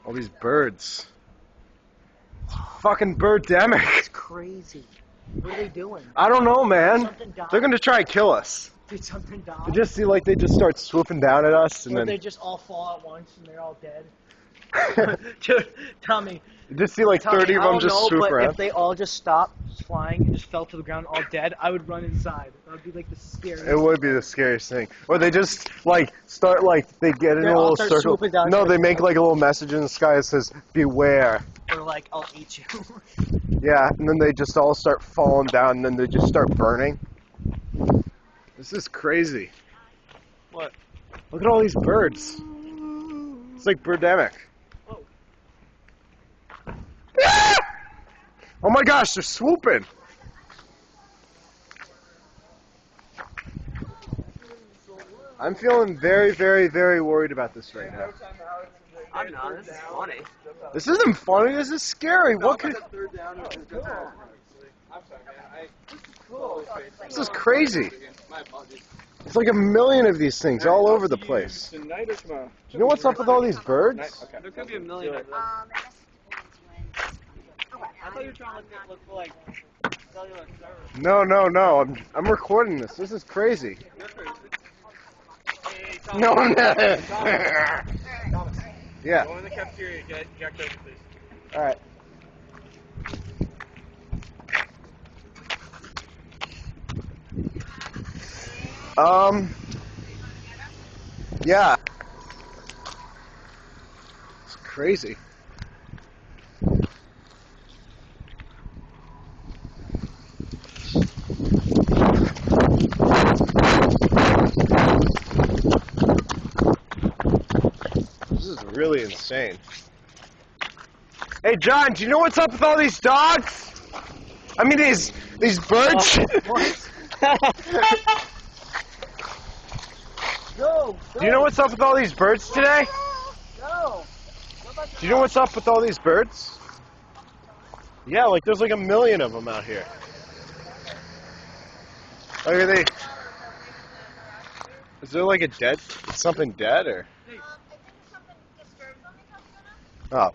All these birds. Fucking birdemic. It's crazy. What are they doing? I don't know, man. Something died. They're gonna try to kill us. Did something die? You just see like they just start swooping down at us, and Or then they just all fall at once and they're all dead? Dude, Tommy. you just see like 30 of them just swoop but around. if they all just stopped flying and just fell to the ground all dead, I would run inside. That would be like the scariest. It would be the scariest thing. Or they just like start like they get in They a all little start circle. swooping down No, to they us. make like a little message in the sky that says "Beware." Or like, I'll eat you. Yeah, and then they just all start falling down, and then they just start burning. This is crazy. What? Look at all these birds. It's like birdemic. Oh. Ah! Oh my gosh, they're swooping. I'm feeling very, very, very worried about this right now. I'm not. This is funny. This isn't funny. This is scary. What could? This is crazy. It's like a million of these things all over the place. You know what's up with all these birds? There could be a million of them. I thought you were trying to look for like cellular service. No. I'm recording this. This is crazy. You're crazy. Hey, Thomas. No, I'm not. Thomas. Yeah. Go in the cafeteria, get Jack Dover, please. All right. Yeah. It's crazy. This is really insane. Hey, John, do you know what's up with all these dogs? I mean, these birds. What? No. Do you know what's up with all these birds today? No. Do you know what's up with all these birds? Yeah, like there's like a million of them out here. Like, are they? Is there like a dead? Something dead or? Oh.